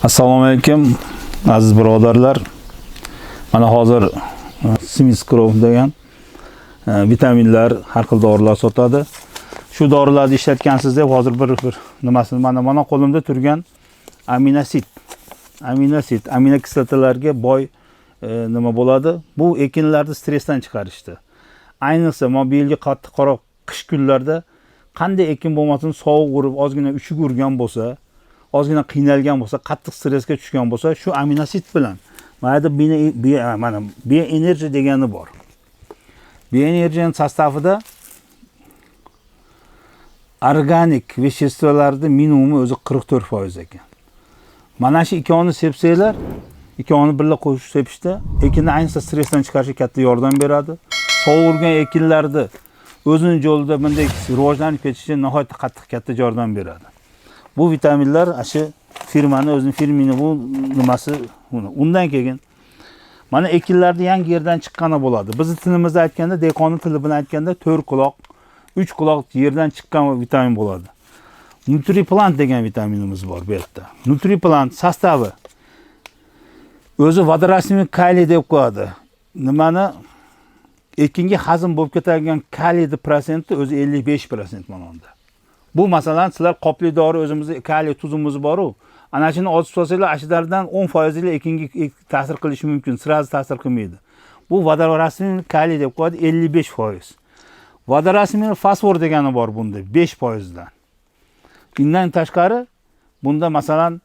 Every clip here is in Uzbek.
Assalomu alaykum aziz birodarlar. Mana hozir Simiskrov degan vitaminlar, har xil dorilar sotadi. Shu dorilarni ishlatgansizda hozir bir nimasini mana qo'limda turgan aminoasid, aminokislotalarga boy nima bo'ladi? Bu ekinlarni stressdan chiqarishdi. Ayniqsa mana bu yilgi qattiq qora qish kunlarda qanday ekin bo'lmasin, sovuq urib, ozgina ushib urgan bo'lsa, ozgina qiynalgan bo'lsa, qattiq stressga tushgan bo'lsa, shu aminoasid bilan mana bioenergiya degani bor. Bioenergiyaning sostavida organik veshestvolarning minimumi o'zi 44% ekan. Mana shu ikkovini sepsanglar, ikkovini birga qo'shib sepishda ekinni ayniqsa stressdan chiqarishga katta yordam beradi. Sovurgan ekinlarda o'zining yo'lida bunday rivojlanib ketishiga nihoyatda qattiq katta yordam beradi. Bu vitaminlar aşı firmani o'zining firmini bu nimasi undan keyin mana ekinlarda yangi yerdan chiqqani bo'ladi. Bizni tilimizda aytganda, dehqonning tili bilan aytganda 4 quloq, 3 quloq yerdan chiqqan vitamin bo'ladi. Nutriplant degan vitaminimiz bor bu yerda. Nutriplant sostavi o'zi vodorasmin kaliy deb qo'yadi. Nimani ekinga hazm bo'lib ketadigan kaliyning prosenti o'zi 55% mana unda. Bu masalan sizlar qopli dori o'zimizda kaliy tuzimiz bor-ku. Ana shuni olib olsanglar, ashidardan 10% ile ekinga ta'sir qilishi mumkin, sirazi ta'sir qilmaydi. Bu vodorasmin kaliy deb qo'yadi 55%. Vodorasmin fosfor degani bor bunda 5% dan. Bundan tashqari bunda masalan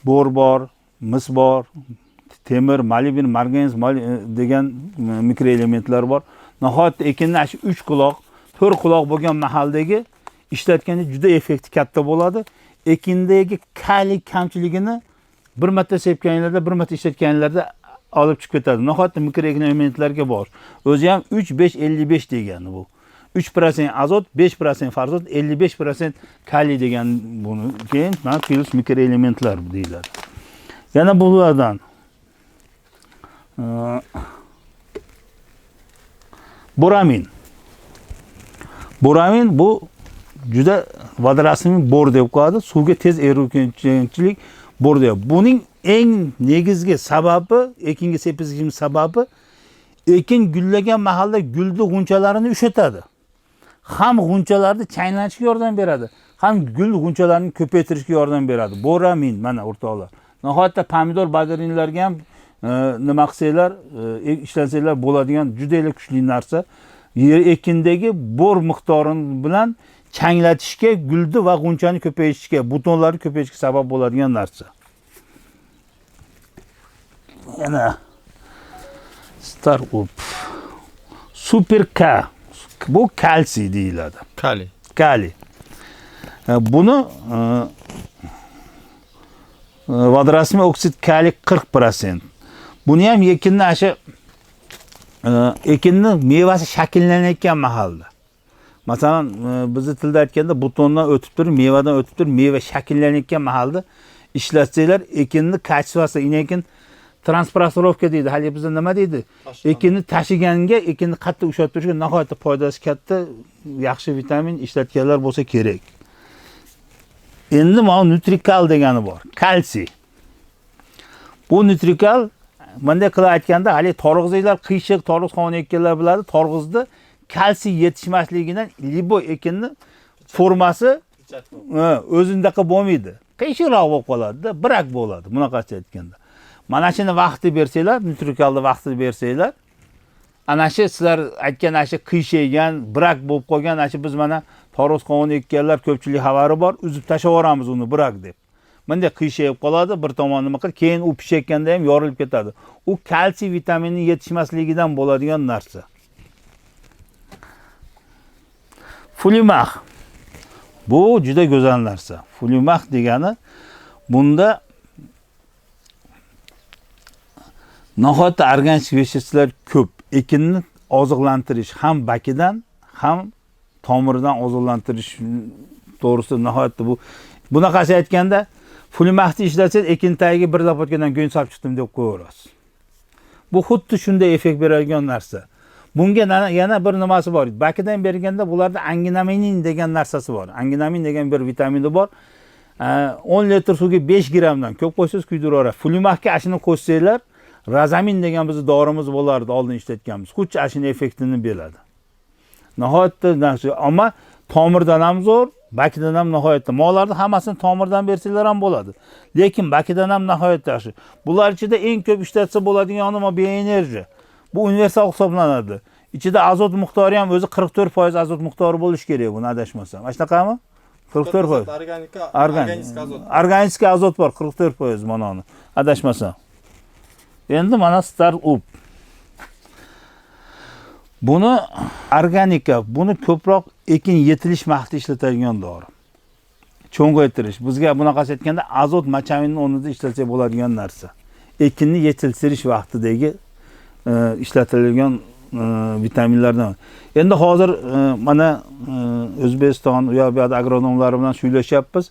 bor bor, mis bor, temir, molibden, manganiz degan mikroelementlar bor. Nihoyatda ekinni shu 3 quloq, 4 quloq bo'lgan mahaldagi ishlatganda juda effekti katta bo'ladi. Ekindagi kaliy kamchiligini bir marta sepganinglarda, bir marta ishlatganinglarda olib chiqib ketadi. Nihoyatda mikroelementlarga bor. O'zi ham 3-5-55 degani bu. 3% azot, 5% fosfor, 55% kaliy degan buni. Keyin mana plus mikroelementlar deyiladi. Yana bulardan boramin. Boramin bu juda vodorasmin bor deb qo'yadi. Suvga tez eruvchilik bor deb. Buning eng negizgi sababi, ekinga sepishimiz sababi ekin gullagan mahalda gulni g'unchalarini ushatadi. Ham g'unchalarni chaylanishga yordam beradi, ham gul g'unchalarini ko'paytirishga yordam beradi. Boramin mana o'rtoqlar. Nihoyatda pomidor badarinlarga ham nima qilsanglar, ishlansanglar bo'ladigan juda kuchli narsa. Yer ekindagi bor miqdorini bilan changlatishga, gulni va g'unchani ko'payishga, butonlarni ko'payishga sabab bo'ladigan narsa. Yana Super K. Bu kalsiy deyiladi. Kaliy. Buni vodorasmin oksid kaliy 40%. Buni ham ekinni ekinni mevasi shakllanayotgan mahalda. Masalan, bizni tilda aytganda butondan o'tib turib, mevadan o'tib turib, meva shakllanayotgan mahalda ishlatsanglar, ekinni kachvasi, ekin transportirovka deydi. Hali bizda nima deydi? Ekinni tashiganga, ekinni qattiq ushlab turishga nihoyatda foydasi katta, yaxshi vitamin ishlatganlar bo'lsa kerak. Endi mana nutrikal degani bor. Kalsiy. Bu nutrikal bunday qilib aytganda, hali torg'izlar, qiyshiq torg'iz qovun ekkanlar biladi, torg'izda kalsiy yetishmasligidan libo ekinni formasi o'zindaqa bo'lmaydi. Qiyshiqroq bo'lib qoladi-da, birak bo'ladi, bunaqacha aytganda. Mana shuni vaqti bersanglar, nutrikalni vaqti bersanglar, ana shu sizlar aytgan shu qiyshigan, birak bo'lib qolgan shu biz mana torg'iz qovun ekkanlar ko'pchilik xabari bor, uzib tashlavoramiz uni birak deb. Bunday qiyshayib qoladi, bir tomon nima qilib, keyin u pishayotganda ham yorilib ketadi. U kalsiy vitaminining yetishmasligidan bo'ladigan narsa. Fulimax. Bu juda go'zal narsa. Fulimax degani bunda nihoyatda organik veshestvolar ko'p. Ekinni oziqlantirish ham bakidan, ham tomiridan oziqlantirish to'g'risi nihoyatda bu. Bunaqasi aytganda, fulimaxni ishlatsangiz ekin tagiga bir lapotkadan go'ng solib chiqdim deb qo'yaverasiz. Bu xuddi shunday effekt beradigan narsa. Bunga yana bir nimasi bor. Bakidan berganda bularda anginaminin degan narsasi bor. Anginamin degan bir vitamini bor. 10 litr suvga 5 grammdan ko'p qo'ysangiz kuydiraveraveradi. Flumakka ashuni qo'shsanglar, Razamin degan bizning dorimiz bo'lardi, oldin ishlatganmiz. Xuddi ashuni effektini beradi. Nihoyatda yaxshi, ammo tomirdan ham zo'r, bakidan ham nihoyatda. Mollarni hammasini tomirdan bersanglar ham bo'ladi. Lekin bakidan ham nihoyatda yaxshi. Bular ichida eng ko'p ishlatsa bo'ladigan nima bioenergiya. Bu universal hisoblanadi. İçinde azot miqdori ham o'zi 44% azot miqdori bo'lishi kerak, buni adashmasam. Mana shunaqami? 44%. Organik azot. Organik azot bor, 44% mana uni. Adashmasam. Endi mana Star Up. Buni organika, buni ko'proq ekin yetilish vaqtida ishlatadigan dori. Cho'ng'aytirish. Bizga bunaqasi aytganda azot machavinning o'rnida ishlatsa bo'ladigan narsa. Ekinni yetilish vaqtidagi ishlatilgan vitaminlardan. Endi hozir mana O'zbekiston u yoqda agronomlar bilan suylashyapmiz.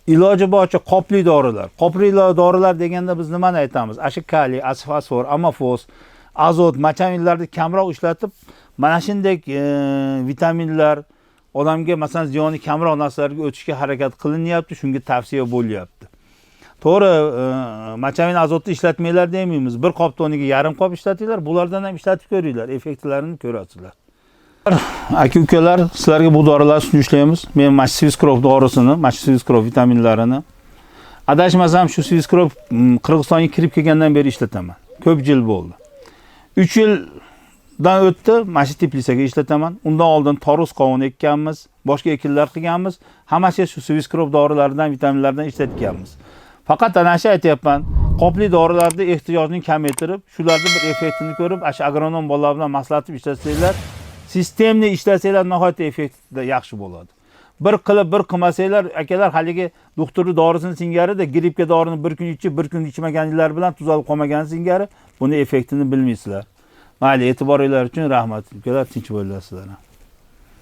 Iloji boricha qopli dorilar. Qopli dorilar deganda biz nimani aytamiz? Ashi kaliy, fosfor, amofos, azot, machavinlarni kamroq ishlatib, mana shunday vitaminlar odamga masalan ziyoni kamroq narsalarga o'tishga harakat qilinyapti, shunga tavsiya bo'lyapti. To'g'ri, machavin azotni ishlatmanglar demaymiz. Bir qop toniga yarim qop ishlatinglar, bulardan ham ishlatib ko'ringlar, effektlarini ko'rasizlar. Aka-ukalar, sizlarga bu dorilarni sunishlaymiz. Men Swiskrop dorisini, Swiskrop vitaminlarini adashmasam shu Swiskrop Qirg'izistonga kirib kelgandan beri ishlataman. Ko'p yil bo'ldi. 3 yildan o'tdi, mana shu teplisaga ishlataman. Undan oldin torus qovun ekkanmiz, boshqa ekinlar qilganmiz. Hammasi shu Swiskrop dorilaridan, vitaminlardan ishlatganmiz. Faqat ana shu aytayapman, qopli dorilarni ehtiyojni kamaytirib, shularning bir effektini ko'rib, ash agronom bolalar bilan maslahatib ishlatsanglar, sistemni ishlasanglar nihoyatda effekti yaxshi bo'ladi. Bir qilib, bir qilmasanglar, akalar haligi doktorning dorisini singari-da, grippga dorini bir kun ichib, bir kun ichmaganlar bilan tuzalib qolmagan singari, buni effektini bilmaysizlar. Mayli, e'tiboringlar uchun rahmat. Ukalar, tinch bo'lasizlar.